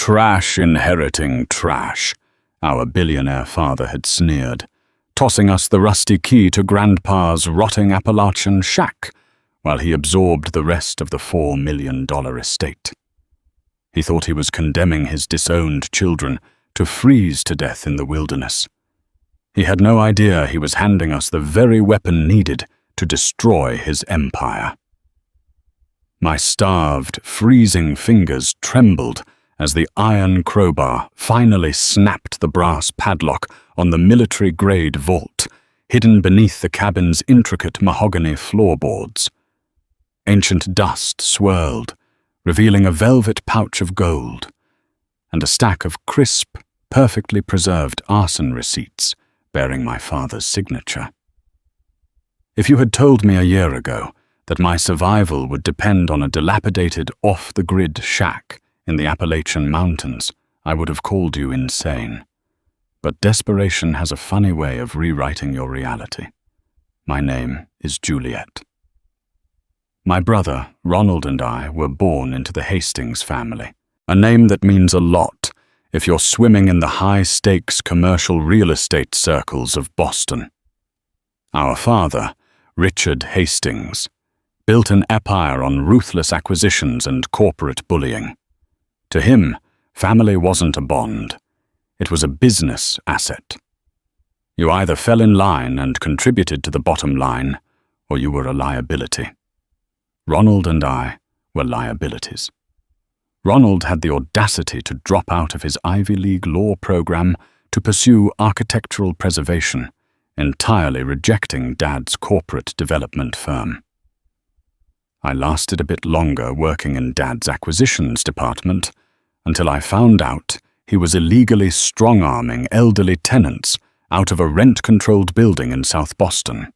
Trash inheriting trash, our billionaire father had sneered, tossing us the rusty key to Grandpa's rotting Appalachian shack while he absorbed the rest of the $4 million estate. He thought he was condemning his disowned children to freeze to death in the wilderness. He had no idea he was handing us the very weapon needed to destroy his empire. My starved, freezing fingers trembled as the iron crowbar finally snapped the brass padlock on the military-grade vault, hidden beneath the cabin's intricate mahogany floorboards. Ancient dust swirled, revealing a velvet pouch of gold, and a stack of crisp, perfectly preserved arson receipts bearing my father's signature. If you had told me a year ago that my survival would depend on a dilapidated, off-the-grid shack in the Appalachian Mountains, I would have called you insane. But desperation has a funny way of rewriting your reality. My name is Juliet. My brother, Ronald, and I were born into the Hastings family, a name that means a lot if you're swimming in the high-stakes commercial real estate circles of Boston. Our father, Richard Hastings, built an empire on ruthless acquisitions and corporate bullying. To him, family wasn't a bond. It was a business asset. You either fell in line and contributed to the bottom line, or you were a liability. Ronald and I were liabilities. Ronald had the audacity to drop out of his Ivy League law program to pursue architectural preservation, entirely rejecting Dad's corporate development firm. I lasted a bit longer working in Dad's acquisitions department until I found out he was illegally strong-arming elderly tenants out of a rent-controlled building in South Boston.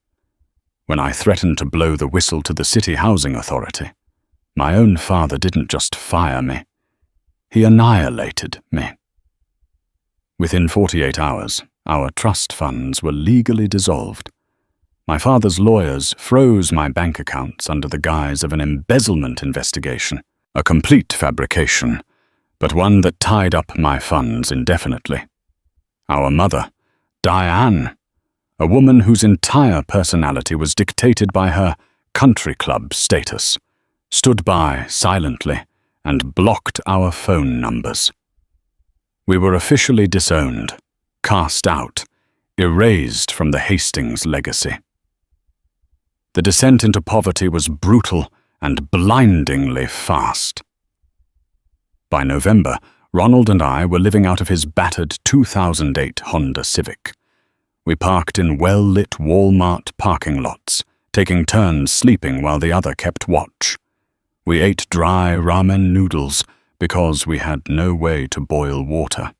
When I threatened to blow the whistle to the City Housing Authority, my own father didn't just fire me, he annihilated me. Within 48 hours, our trust funds were legally dissolved. My father's lawyers froze my bank accounts under the guise of an embezzlement investigation, a complete fabrication, but one that tied up my funds indefinitely. Our mother, Diane, a woman whose entire personality was dictated by her country club status, stood by silently and blocked our phone numbers. We were officially disowned, cast out, erased from the Hastings legacy. The descent into poverty was brutal and blindingly fast. By November, Ronald and I were living out of his battered 2008 Honda Civic. We parked in well-lit Walmart parking lots, taking turns sleeping while the other kept watch. We ate dry ramen noodles because we had no way to boil water.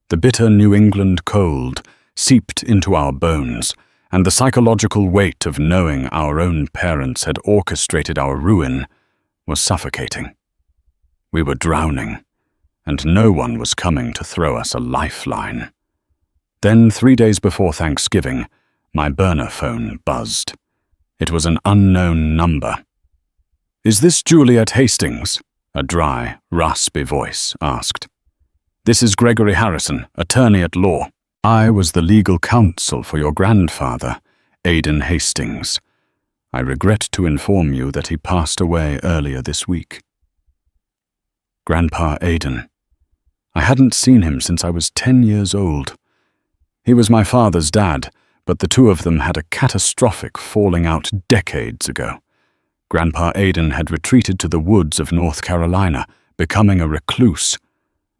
The bitter New England cold seeped into our bones, and the psychological weight of knowing our own parents had orchestrated our ruin was suffocating. We were drowning, and no one was coming to throw us a lifeline. Then, 3 days before Thanksgiving, my burner phone buzzed. It was an unknown number. "Is this Juliet Hastings?" a dry, raspy voice asked. "This is Gregory Harrison, attorney at law. I was the legal counsel for your grandfather, Aidan Hastings. I regret to inform you that he passed away earlier this week." Grandpa Aidan. I hadn't seen him since I was 10 years old. He was my father's dad, but the two of them had a catastrophic falling out decades ago. Grandpa Aidan had retreated to the woods of North Carolina, becoming a recluse.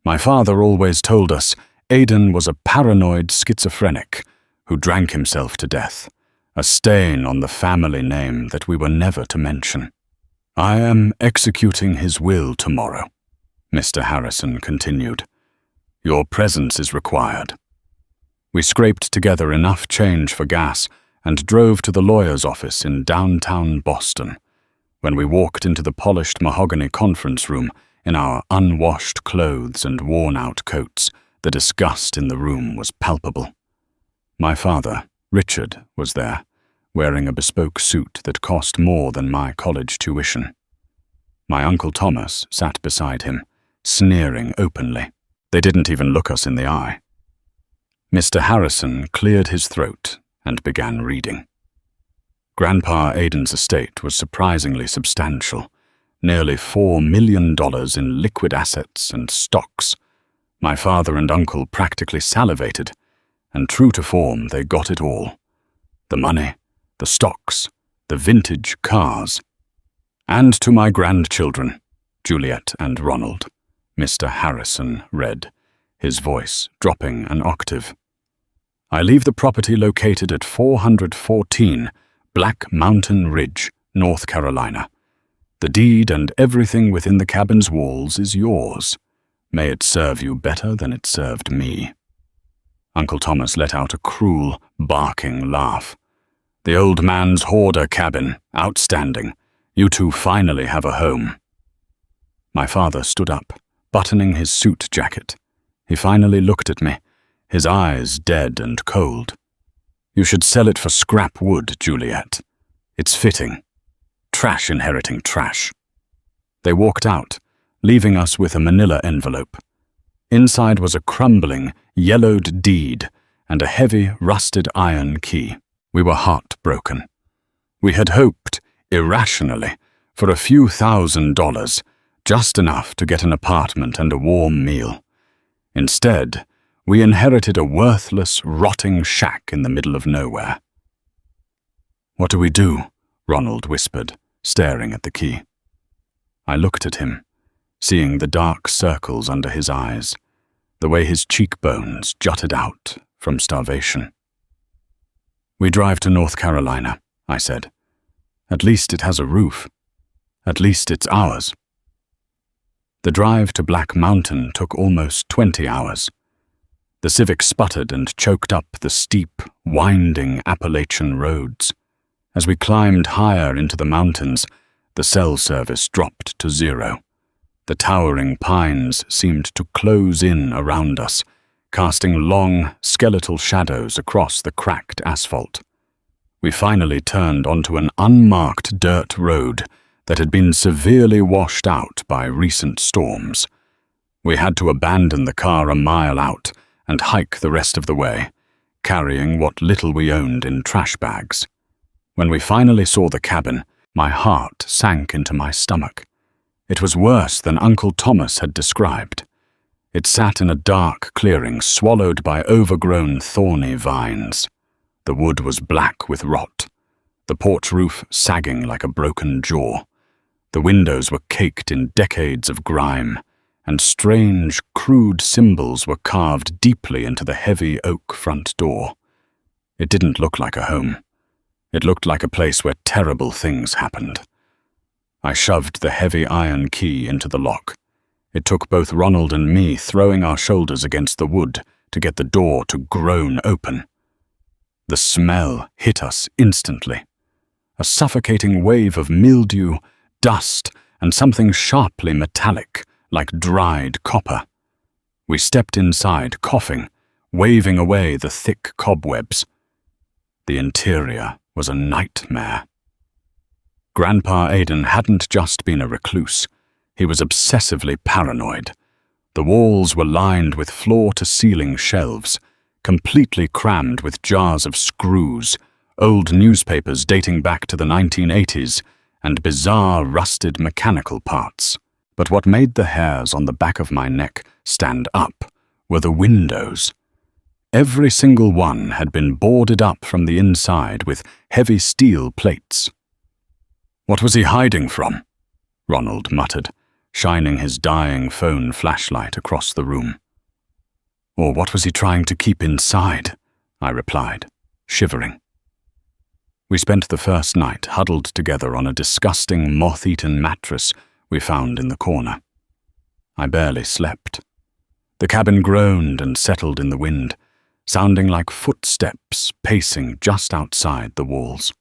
My father always told us Aidan was a paranoid schizophrenic who drank himself to death, a stain on the family name that we were never to mention. "I am executing his will tomorrow," Mr. Harrison continued. "Your presence is required." We scraped together enough change for gas and drove to the lawyer's office in downtown Boston. When we walked into the polished mahogany conference room in our unwashed clothes and worn-out coats, the disgust in the room was palpable. My father, Richard, was there, wearing a bespoke suit that cost more than my college tuition. My Uncle Thomas sat beside him, sneering openly. They didn't even look us in the eye. Mr. Harrison cleared his throat and began reading. Grandpa Aiden's estate was surprisingly substantial, nearly $4 million in liquid assets and stocks. My father and uncle practically salivated, and true to form, they got it all. The money, the stocks, the vintage cars. And to my grandchildren, Juliet and Ronald, Mr. Harrison read, his voice dropping an octave. I leave the property located at 414 Black Mountain Ridge, North Carolina. The deed and everything within the cabin's walls is yours. May it serve you better than it served me. Uncle Thomas let out a cruel, barking laugh. The old man's hoarder cabin, outstanding. You two finally have a home. My father stood up, buttoning his suit jacket. He finally looked at me, his eyes dead and cold. You should sell it for scrap wood, Juliet. It's fitting. Trash inheriting trash. They walked out, leaving us with a manila envelope. Inside was a crumbling, yellowed deed and a heavy, rusted iron key. We were heartbroken. We had hoped, irrationally, for a few $1,000s, just enough to get an apartment and a warm meal. Instead, we inherited a worthless, rotting shack in the middle of nowhere. What do we do? Ronald whispered, staring at the key. I looked at him, seeing the dark circles under his eyes, the way his cheekbones jutted out from starvation. We drive to North Carolina, I said. At least it has a roof. At least it's ours. The drive to Black Mountain took almost 20 hours. The Civic sputtered and choked up the steep, winding Appalachian roads. As we climbed higher into the mountains, the cell service dropped to 0. The towering pines seemed to close in around us, casting long, skeletal shadows across the cracked asphalt. We finally turned onto an unmarked dirt road that had been severely washed out by recent storms. We had to abandon the car a mile out and hike the rest of the way, carrying what little we owned in trash bags. When we finally saw the cabin, my heart sank into my stomach. It was worse than Uncle Thomas had described. It sat in a dark clearing swallowed by overgrown thorny vines. The wood was black with rot, the porch roof sagging like a broken jaw. The windows were caked in decades of grime, and strange, crude symbols were carved deeply into the heavy oak front door. It didn't look like a home. It looked like a place where terrible things happened. I shoved the heavy iron key into the lock. It took both Ronald and me throwing our shoulders against the wood to get the door to groan open. The smell hit us instantly. A suffocating wave of mildew, dust, and something sharply metallic, like dried copper. We stepped inside, coughing, waving away the thick cobwebs. The interior was a nightmare. Grandpa Aiden hadn't just been a recluse. He was obsessively paranoid. The walls were lined with floor-to-ceiling shelves, completely crammed with jars of screws, old newspapers dating back to the 1980s, and bizarre rusted mechanical parts. But what made the hairs on the back of my neck stand up were the windows. Every single one had been boarded up from the inside with heavy steel plates. "What was he hiding from?" Ronald muttered, shining his dying phone flashlight across the room. "Or what was he trying to keep inside?" I replied, shivering. We spent the first night huddled together on a disgusting moth-eaten mattress we found in the corner. I barely slept. The cabin groaned and settled in the wind, sounding like footsteps pacing just outside the walls.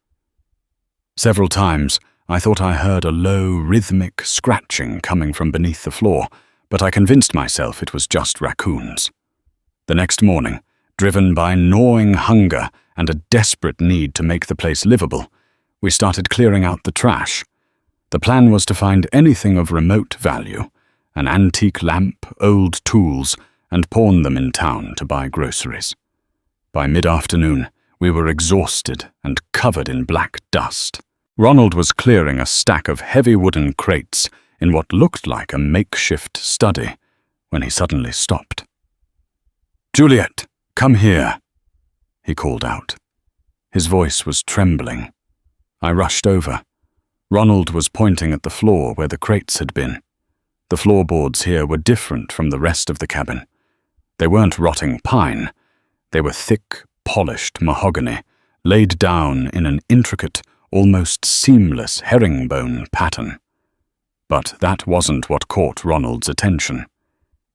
Several times, I thought I heard a low, rhythmic scratching coming from beneath the floor, but I convinced myself it was just raccoons. The next morning, driven by gnawing hunger and a desperate need to make the place livable, we started clearing out the trash. The plan was to find anything of remote value, an antique lamp, old tools, and pawn them in town to buy groceries. By mid-afternoon, we were exhausted and covered in black dust. Ronald was clearing a stack of heavy wooden crates in what looked like a makeshift study when he suddenly stopped. "Juliet, come here," he called out. His voice was trembling. I rushed over. Ronald was pointing at the floor where the crates had been. The floorboards here were different from the rest of the cabin. They weren't rotting pine. They were thick, polished mahogany, laid down in an intricate, almost seamless herringbone pattern. But that wasn't what caught Ronald's attention.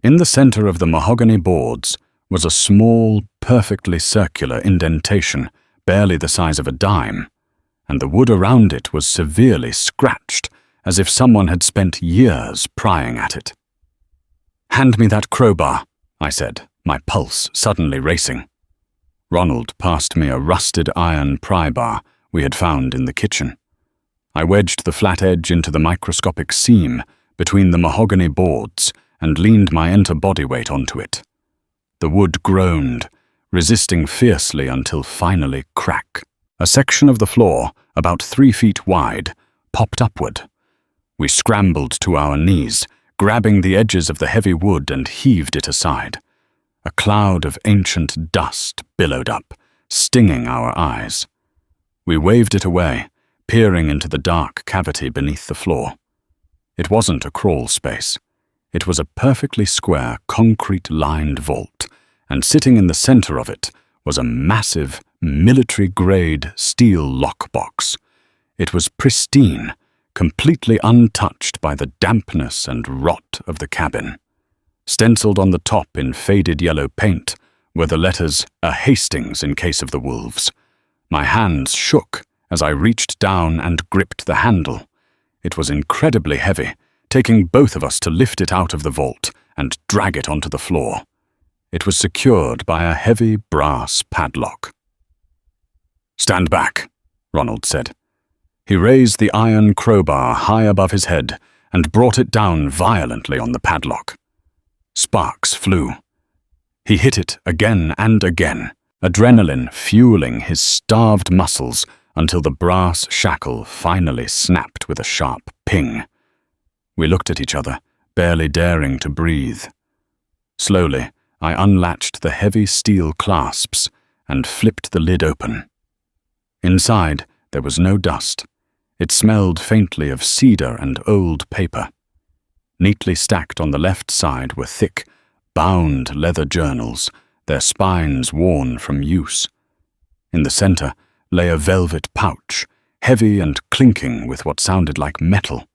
In the center of the mahogany boards was a small, perfectly circular indentation, barely the size of a dime, and the wood around it was severely scratched, as if someone had spent years prying at it. "Hand me that crowbar," I said, my pulse suddenly racing. Ronald passed me a rusted iron pry bar we had found in the kitchen. I wedged the flat edge into the microscopic seam between the mahogany boards and leaned my entire body weight onto it. The wood groaned, resisting fiercely until finally crack. A section of the floor, about 3 feet wide, popped upward. We scrambled to our knees, grabbing the edges of the heavy wood and heaved it aside. A cloud of ancient dust billowed up, stinging our eyes. We waved it away, peering into the dark cavity beneath the floor. It wasn't a crawl space. It was a perfectly square, concrete-lined vault, and sitting in the center of it was a massive, military-grade steel lockbox. It was pristine, completely untouched by the dampness and rot of the cabin. Stenciled on the top in faded yellow paint were the letters, "A Hastings in case of the wolves." My hands shook as I reached down and gripped the handle. It was incredibly heavy, taking both of us to lift it out of the vault and drag it onto the floor. It was secured by a heavy brass padlock. "Stand back," Ronald said. He raised the iron crowbar high above his head and brought it down violently on the padlock. Sparks flew. He hit it again and again, adrenaline fueling his starved muscles until the brass shackle finally snapped with a sharp ping. We looked at each other, barely daring to breathe. Slowly, I unlatched the heavy steel clasps and flipped the lid open. Inside, there was no dust. It smelled faintly of cedar and old paper. Neatly stacked on the left side were thick, bound leather journals, their spines worn from use. In the center lay a velvet pouch, heavy and clinking with what sounded like metal.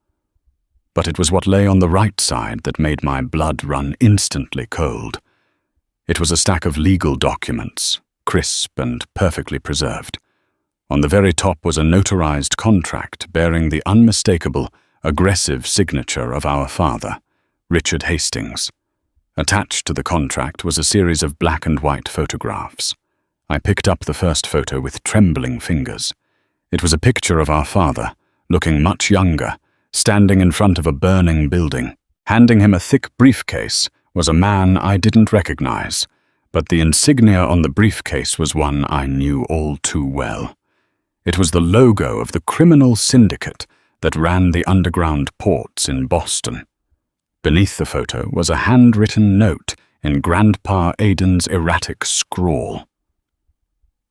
But it was what lay on the right side that made my blood run instantly cold. It was a stack of legal documents, crisp and perfectly preserved. On the very top was a notarized contract bearing the unmistakable, aggressive signature of our father, Richard Hastings. Attached to the contract was a series of black and white photographs. I picked up the first photo with trembling fingers. It was a picture of our father, looking much younger, standing in front of a burning building. Handing him a thick briefcase was a man I didn't recognize, but the insignia on the briefcase was one I knew all too well. It was the logo of the criminal syndicate that ran the underground ports in Boston. Beneath the photo was a handwritten note in Grandpa Aiden's erratic scrawl.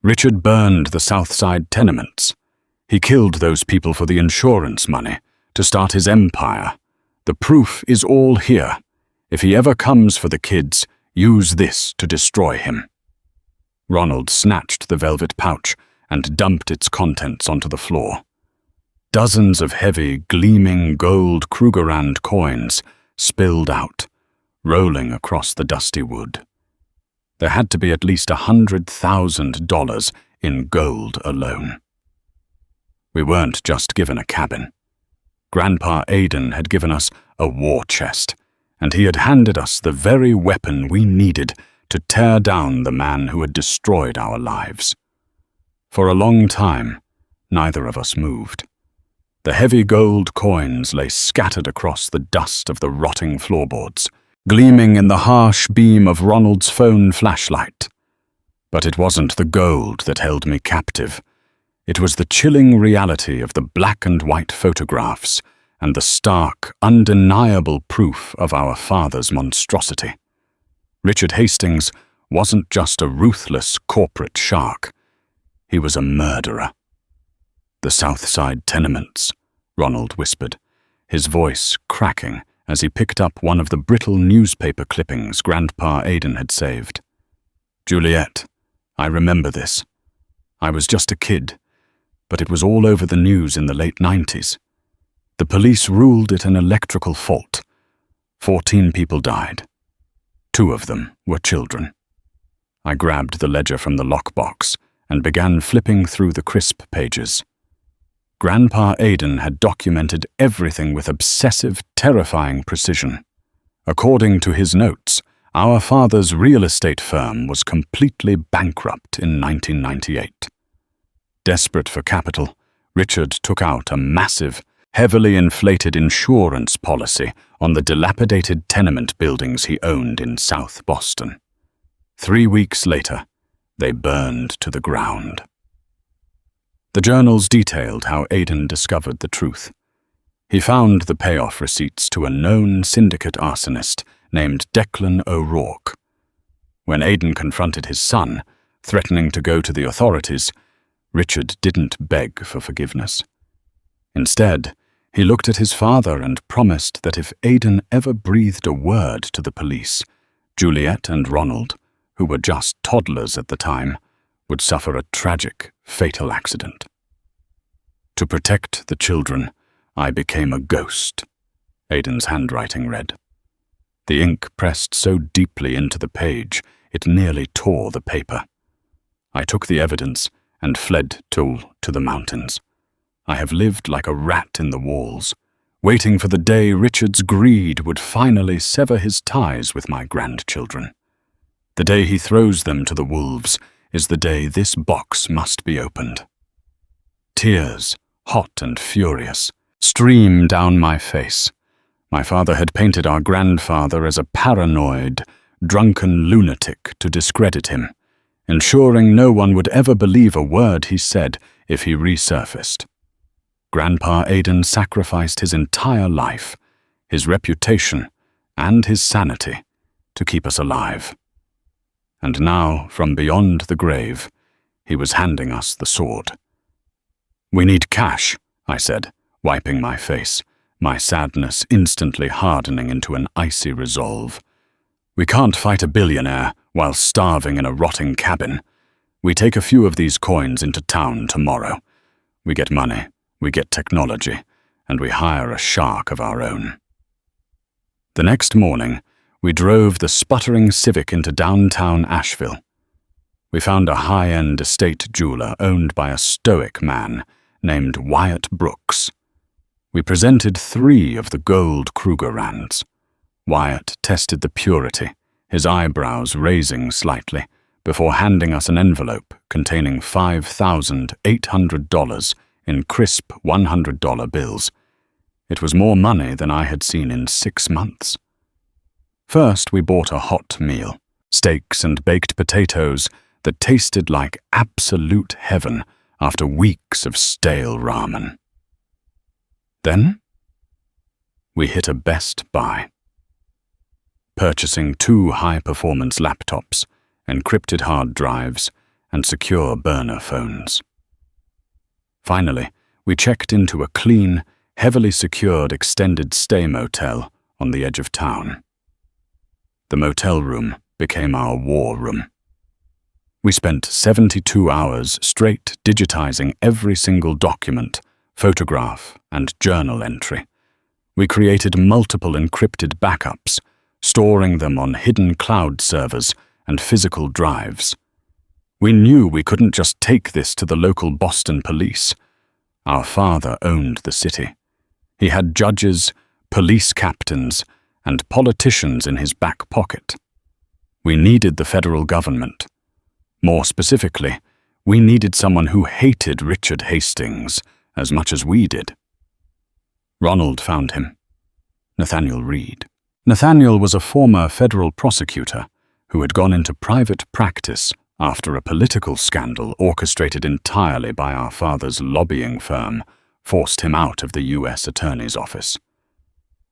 Richard burned the South Side tenements. He killed those people for the insurance money, to start his empire. The proof is all here. If he ever comes for the kids, use this to destroy him. Ronald snatched the velvet pouch and dumped its contents onto the floor. Dozens of heavy, gleaming gold Krugerrand coins spilled out, rolling across the dusty wood. There had to be at least $100,000 in gold alone. We weren't just given a cabin. Grandpa Aiden had given us a war chest, and he had handed us the very weapon we needed to tear down the man who had destroyed our lives. For a long time, neither of us moved. The heavy gold coins lay scattered across the dust of the rotting floorboards, gleaming in the harsh beam of Ronald's phone flashlight. But it wasn't the gold that held me captive. It was the chilling reality of the black and white photographs and the stark, undeniable proof of our father's monstrosity. Richard Hastings wasn't just a ruthless corporate shark. He was a murderer. "The South Side tenements," Ronald whispered, his voice cracking as he picked up one of the brittle newspaper clippings Grandpa Aidan had saved. "Juliet, I remember this. I was just a kid, but it was all over the news in the late 90s. The police ruled it an electrical fault. 14 people died. 2 of them were children." I grabbed the ledger from the lockbox and began flipping through the crisp pages. Grandpa Aidan had documented everything with obsessive, terrifying precision. According to his notes, our father's real estate firm was completely bankrupt in 1998. Desperate for capital, Richard took out a massive, heavily inflated insurance policy on the dilapidated tenement buildings he owned in South Boston. 3 weeks later, they burned to the ground. The journals detailed how Aidan discovered the truth. He found the payoff receipts to a known syndicate arsonist named Declan O'Rourke. When Aidan confronted his son, threatening to go to the authorities, Richard didn't beg for forgiveness. Instead, he looked at his father and promised that if Aidan ever breathed a word to the police, Juliet and Ronald, who were just toddlers at the time, would suffer a tragic, fatal accident. To protect the children, I became a ghost, Aidan's handwriting read. The ink pressed so deeply into the page, it nearly tore the paper. I took the evidence and fled to the mountains. I have lived like a rat in the walls, waiting for the day Richard's greed would finally sever his ties with my grandchildren. The day he throws them to the wolves is the day this box must be opened. Tears, hot and furious, streamed down my face. My father had painted our grandfather as a paranoid, drunken lunatic to discredit him, ensuring no one would ever believe a word he said if he resurfaced. Grandpa Aidan sacrificed his entire life, his reputation, and his sanity to keep us alive. And now, from beyond the grave, he was handing us the sword. "We need cash," I said, wiping my face, my sadness instantly hardening into an icy resolve. "We can't fight a billionaire while starving in a rotting cabin. We take a few of these coins into town tomorrow. We get money, we get technology, and we hire a shark of our own." The next morning, we drove the sputtering Civic into downtown Asheville. We found a high-end estate jeweler owned by a stoic man named Wyatt Brooks. We presented 3 of the gold Krugerrands. Wyatt tested the purity, his eyebrows raising slightly, before handing us an envelope containing $5,800 in crisp $100 bills. It was more money than I had seen in 6 months. First, we bought a hot meal, steaks and baked potatoes that tasted like absolute heaven after weeks of stale ramen. Then, we hit a Best Buy, purchasing 2 high-performance laptops, encrypted hard drives, and secure burner phones. Finally, we checked into a clean, heavily secured extended stay motel on the edge of town. The motel room became our war room. We spent 72 hours straight digitizing every single document, photograph, and journal entry. We created multiple encrypted backups, storing them on hidden cloud servers and physical drives. We knew we couldn't just take this to the local Boston police. Our father owned the city. He had judges, police captains, and politicians in his back pocket. We needed the federal government. More specifically, we needed someone who hated Richard Hastings as much as we did. Ronald found him. Nathaniel Reed. Nathaniel was a former federal prosecutor who had gone into private practice after a political scandal orchestrated entirely by our father's lobbying firm forced him out of the U.S. Attorney's office.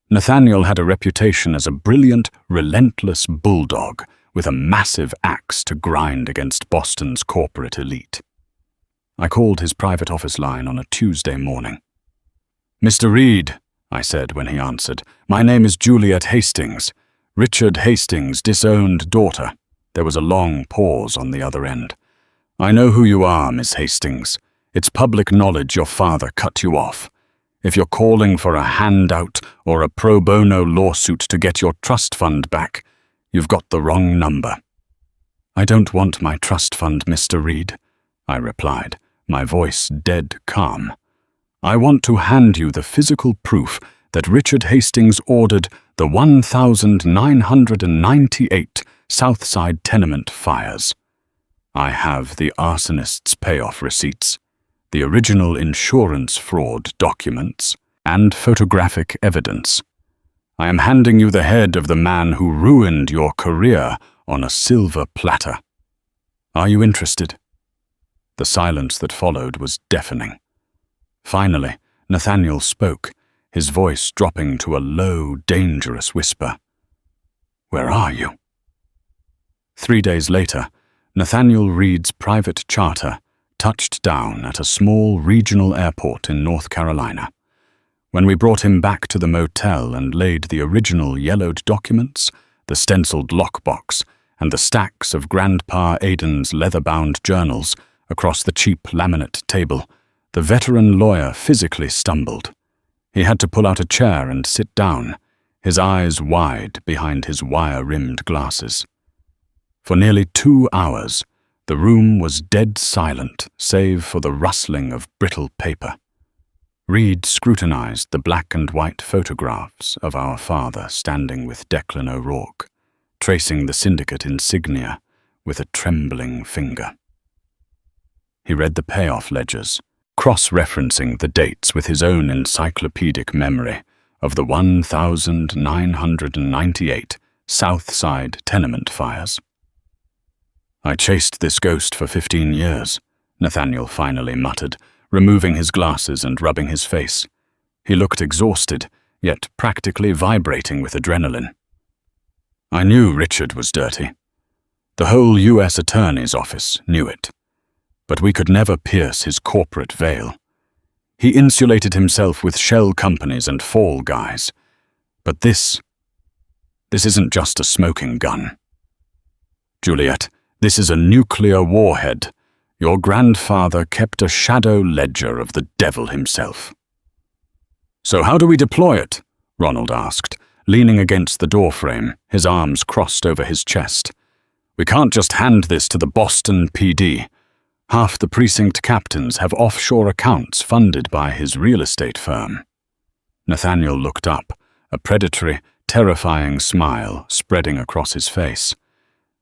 Nathaniel had a reputation as a brilliant, relentless bulldog with a massive axe to grind against Boston's corporate elite. I called his private office line on a Tuesday morning. "Mr. Reed," I said when he answered, "my name is Juliet Hastings, Richard Hastings' disowned daughter." There was a long pause on the other end. "I know who you are, Miss Hastings. It's public knowledge your father cut you off. If you're calling for a handout or a pro bono lawsuit to get your trust fund back, you've got the wrong number." "I don't want my trust fund, Mr. Reed," I replied, my voice dead calm. "I want to hand you the physical proof that Richard Hastings ordered the 1998 Southside tenement fires. I have the arsonist's payoff receipts, the original insurance fraud documents, and photographic evidence. I am handing you the head of the man who ruined your career on a silver platter. Are you interested?" The silence that followed was deafening. Finally, Nathaniel spoke, his voice dropping to a low, dangerous whisper. "Where are you?" 3 days later, Nathaniel Reed's private charter touched down at a small regional airport in North Carolina. When we brought him back to the motel and laid the original yellowed documents, the stenciled lockbox, and the stacks of Grandpa Aiden's leather-bound journals across the cheap laminate table, the veteran lawyer physically stumbled. He had to pull out a chair and sit down, his eyes wide behind his wire-rimmed glasses. For nearly 2 hours, the room was dead silent save for the rustling of brittle paper. Reed scrutinized the black and white photographs of our father standing with Declan O'Rourke, tracing the syndicate insignia with a trembling finger. He read the payoff ledgers, cross-referencing the dates with his own encyclopedic memory of the 1998 Southside tenement fires. "I chased this ghost for 15 years, Nathaniel finally muttered, removing his glasses and rubbing his face. He looked exhausted, yet practically vibrating with adrenaline. "I knew Richard was dirty. The whole U.S. Attorney's office knew it. But we could never pierce his corporate veil. He insulated himself with shell companies and fall guys. But this isn't just a smoking gun. Juliet, this is a nuclear warhead. Your grandfather kept a shadow ledger of the devil himself." "So how do we deploy it?" Ronald asked, leaning against the doorframe, his arms crossed over his chest. "We can't just hand this to the Boston PD. Half the precinct captains have offshore accounts funded by his real estate firm." Nathaniel looked up, a predatory, terrifying smile spreading across his face.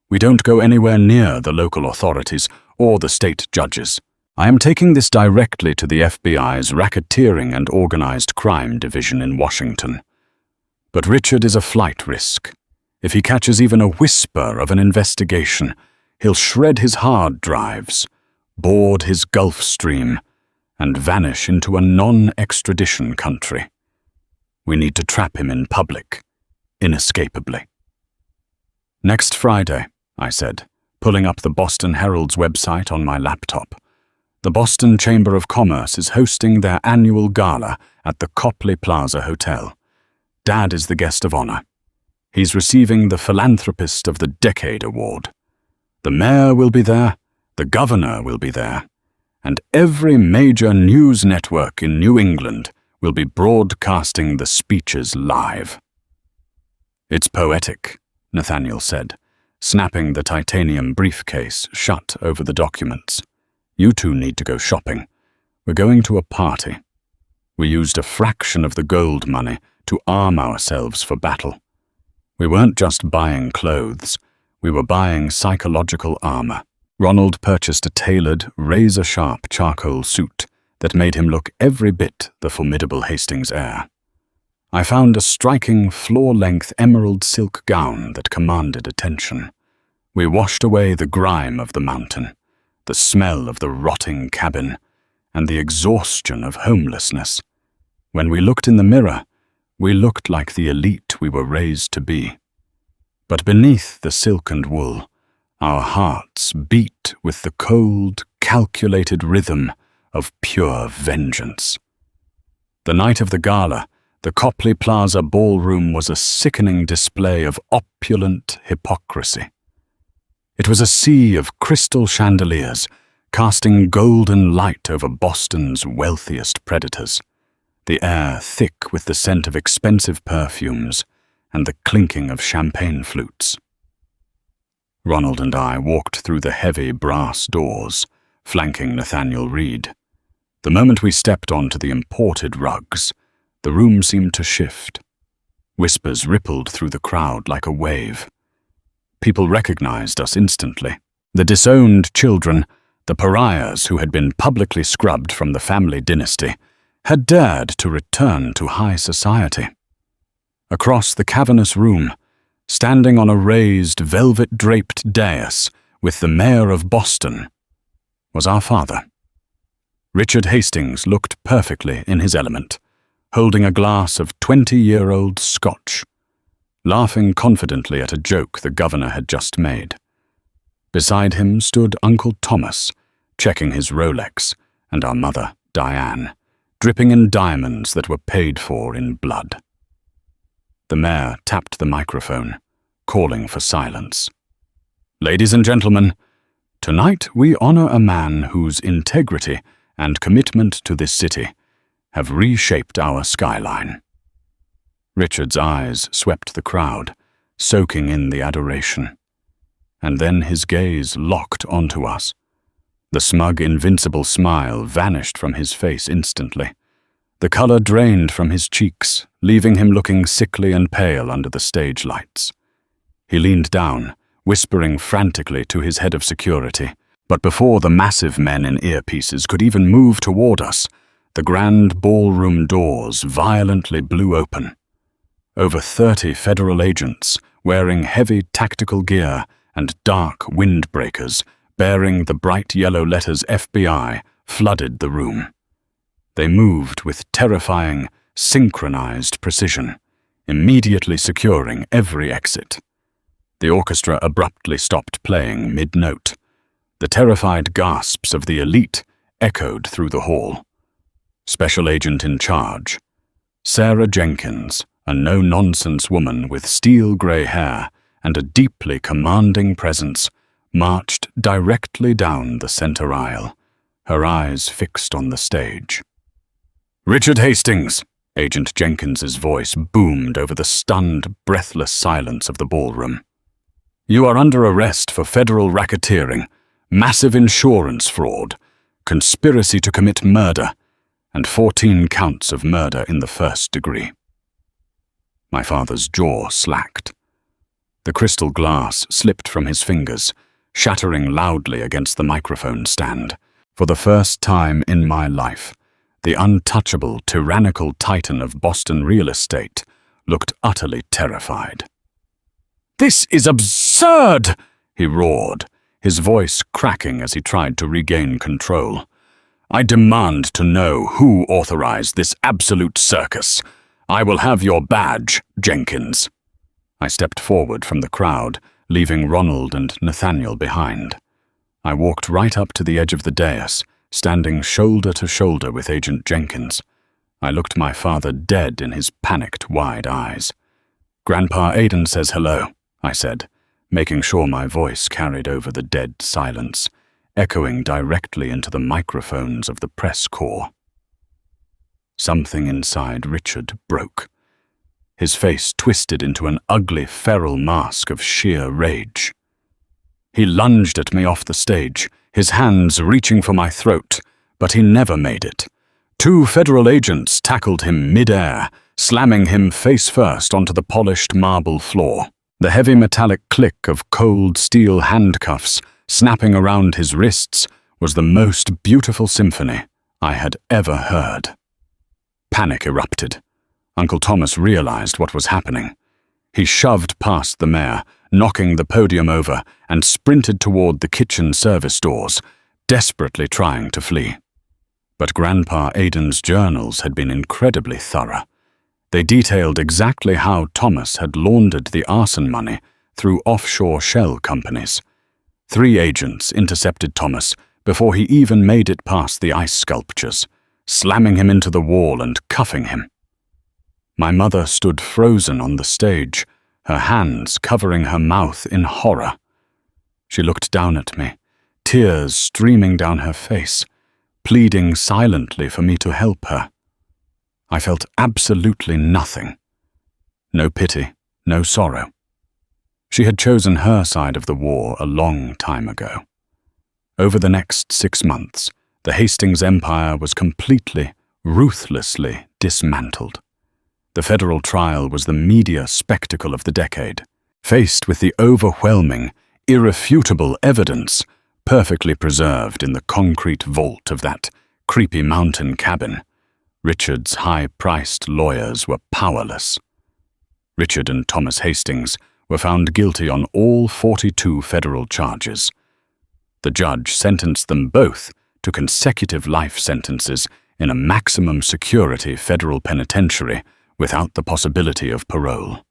"We don't go anywhere near the local authorities or the state judges. I am taking this directly to the FBI's racketeering and organized crime division in Washington. But Richard is a flight risk. If he catches even a whisper of an investigation, he'll shred his hard drives, board his Gulf Stream, and vanish into a non-extradition country. We need to trap him in public, inescapably." "Next Friday," I said, pulling up the Boston Herald's website on my laptop. "The Boston Chamber of Commerce is hosting their annual gala at the Copley Plaza Hotel. Dad is the guest of honor. He's receiving the Philanthropist of the Decade Award. The mayor will be there, the governor will be there, and every major news network in New England will be broadcasting the speeches live." "It's poetic," Nathaniel said, snapping the titanium briefcase shut over the documents. "You two need to go shopping. We're going to a party. We used a fraction of the gold money to arm ourselves for battle. We weren't just buying clothes, we were buying psychological armor." Ronald purchased a tailored, razor-sharp charcoal suit that made him look every bit the formidable Hastings heir. I found a striking floor-length emerald silk gown that commanded attention. We washed away the grime of the mountain, the smell of the rotting cabin, and the exhaustion of homelessness. When we looked in the mirror, we looked like the elite we were raised to be. But beneath the silk and wool, our hearts beat with the cold, calculated rhythm of pure vengeance. The night of the gala, the Copley Plaza ballroom was a sickening display of opulent hypocrisy. It was a sea of crystal chandeliers, casting golden light over Boston's wealthiest predators, the air thick with the scent of expensive perfumes and the clinking of champagne flutes. Ronald and I walked through the heavy brass doors, flanking Nathaniel Reed. The moment we stepped onto the imported rugs, the room seemed to shift. Whispers rippled through the crowd like a wave. People recognized us instantly. The disowned children, the pariahs who had been publicly scrubbed from the family dynasty, had dared to return to high society. Across the cavernous room, standing on a raised, velvet-draped dais with the mayor of Boston, was our father. Richard Hastings looked perfectly in his element, holding a glass of 20-year-old Scotch, laughing confidently at a joke the governor had just made. Beside him stood Uncle Thomas, checking his Rolex, and our mother, Diane, dripping in diamonds that were paid for in blood. The mayor tapped the microphone, calling for silence. "Ladies and gentlemen, tonight we honor a man whose integrity and commitment to this city have reshaped our skyline." Richard's eyes swept the crowd, soaking in the adoration. And then his gaze locked onto us. The smug, invincible smile vanished from his face instantly. The color drained from his cheeks, leaving him looking sickly and pale under the stage lights. He leaned down, whispering frantically to his head of security, but before the massive men in earpieces could even move toward us, the grand ballroom doors violently blew open. Over 30 federal agents, wearing heavy tactical gear and dark windbreakers, bearing the bright yellow letters FBI, flooded the room. They moved with terrifying, synchronized precision, immediately securing every exit. The orchestra abruptly stopped playing mid-note. The terrified gasps of the elite echoed through the hall. Special Agent in Charge, Sarah Jenkins, a no-nonsense woman with steel-gray hair and a deeply commanding presence, marched directly down the center aisle, her eyes fixed on the stage. "Richard Hastings," Agent Jenkins's voice boomed over the stunned, breathless silence of the ballroom. "You are under arrest for federal racketeering, massive insurance fraud, conspiracy to commit murder, and 14 counts of murder in the first degree." My father's jaw slacked. The crystal glass slipped from his fingers, shattering loudly against the microphone stand. For the first time in my life, the untouchable, tyrannical titan of Boston real estate looked utterly terrified. "This is absurd!" he roared, his voice cracking as he tried to regain control. "I demand to know who authorized this absolute circus. I will have your badge, Jenkins." I stepped forward from the crowd, leaving Ronald and Nathaniel behind. I walked right up to the edge of the dais, standing shoulder to shoulder with Agent Jenkins. I looked my father dead in his panicked, wide eyes. "Grandpa Aiden says hello," I said, making sure my voice carried over the dead silence, echoing directly into the microphones of the press corps. Something inside Richard broke. His face twisted into an ugly, feral mask of sheer rage. He lunged at me off the stage, his hands reaching for my throat, but he never made it. 2 federal agents tackled him mid-air, slamming him face first onto the polished marble floor. The heavy metallic click of cold steel handcuffs snapping around his wrists was the most beautiful symphony I had ever heard. Panic erupted. Uncle Thomas realized what was happening. He shoved past the mayor, knocking the podium over, and sprinted toward the kitchen service doors, desperately trying to flee. But Grandpa Aidan's journals had been incredibly thorough. They detailed exactly how Thomas had laundered the arson money through offshore shell companies. 3 agents intercepted Thomas before he even made it past the ice sculptures, slamming him into the wall and cuffing him. My mother stood frozen on the stage, her hands covering her mouth in horror. She looked down at me, tears streaming down her face, pleading silently for me to help her. I felt absolutely nothing. No pity, no sorrow. She had chosen her side of the war a long time ago. Over the next 6 months, the Hastings Empire was completely, ruthlessly dismantled. The federal trial was the media spectacle of the decade. Faced with the overwhelming, irrefutable evidence perfectly preserved in the concrete vault of that creepy mountain cabin, Richard's high-priced lawyers were powerless. Richard and Thomas Hastings were found guilty on all 42 federal charges. The judge sentenced them both to consecutive life sentences in a maximum security federal penitentiary without the possibility of parole.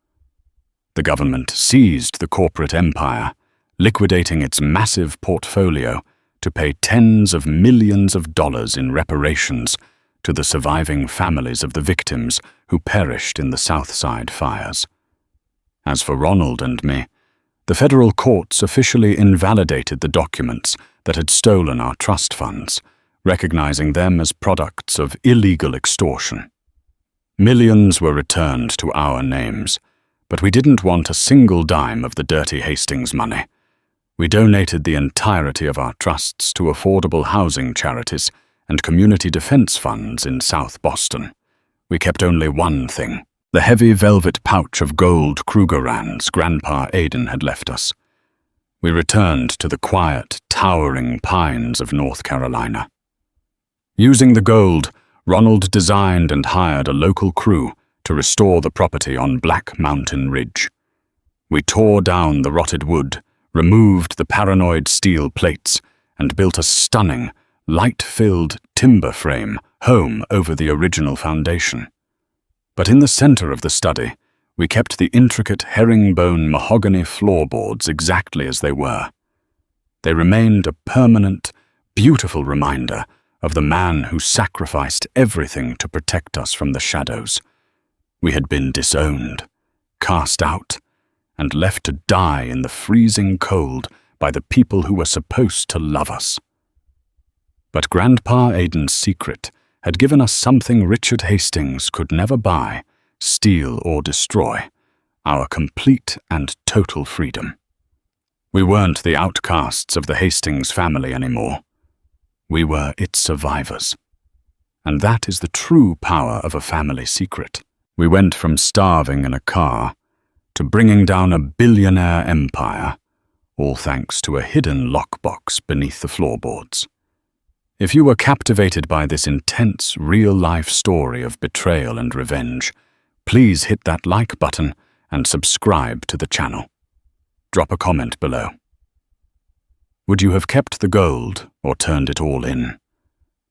The government seized the corporate empire, liquidating its massive portfolio to pay tens of millions of dollars in reparations to the surviving families of the victims who perished in the Southside fires. As for Ronald and me, the federal courts officially invalidated the documents that had stolen our trust funds, recognizing them as products of illegal extortion. Millions were returned to our names, but we didn't want a single dime of the dirty Hastings money. We donated the entirety of our trusts to affordable housing charities and community defense funds in South Boston. We kept only one thing: the heavy velvet pouch of gold Krugerrands Grandpa Aidan had left us. We returned to the quiet, towering pines of North Carolina. Using the gold, Ronald designed and hired a local crew to restore the property on Black Mountain Ridge. We tore down the rotted wood, removed the paranoid steel plates, and built a stunning, light-filled timber frame home over the original foundation. But in the center of the study, we kept the intricate herringbone mahogany floorboards exactly as they were. They remained a permanent, beautiful reminder of the man who sacrificed everything to protect us from the shadows. We had been disowned, cast out, and left to die in the freezing cold by the people who were supposed to love us. But Grandpa Aidan's secret had given us something Richard Hastings could never buy, steal, or destroy: our complete and total freedom. We weren't the outcasts of the Hastings family anymore. We were its survivors. And that is the true power of a family secret. We went from starving in a car to bringing down a billionaire empire, all thanks to a hidden lockbox beneath the floorboards. If you were captivated by this intense, real-life story of betrayal and revenge, please hit that like button and subscribe to the channel. Drop a comment below. Would you have kept the gold or turned it all in?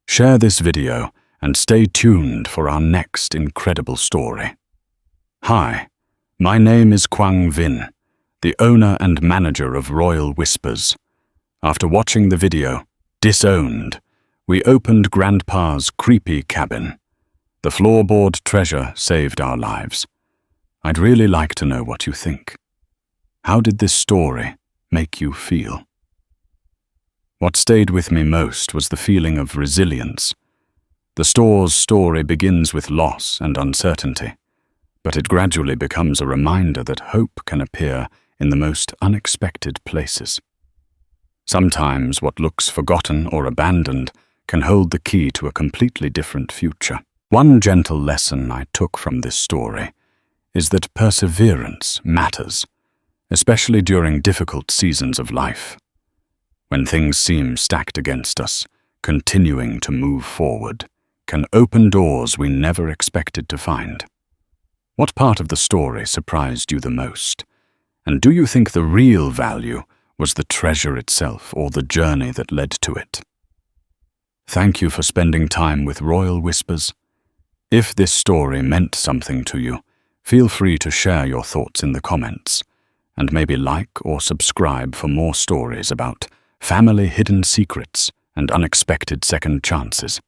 Share this video and stay tuned for our next incredible story. Hi, my name is Quang Vinh, the owner and manager of Royal Whispers. After watching the video, Disowned, we opened Grandpa's creepy cabin. The floorboard treasure saved our lives. I'd really like to know what you think. How did this story make you feel? What stayed with me most was the feeling of resilience. The store's story begins with loss and uncertainty, but it gradually becomes a reminder that hope can appear in the most unexpected places. Sometimes what looks forgotten or abandoned can hold the key to a completely different future. One gentle lesson I took from this story is that perseverance matters, especially during difficult seasons of life. When things seem stacked against us, continuing to move forward can open doors we never expected to find. What part of the story surprised you the most? And do you think the real value was the treasure itself or the journey that led to it? Thank you for spending time with Royal Whispers. If this story meant something to you, feel free to share your thoughts in the comments, and maybe like or subscribe for more stories about family hidden secrets and unexpected second chances.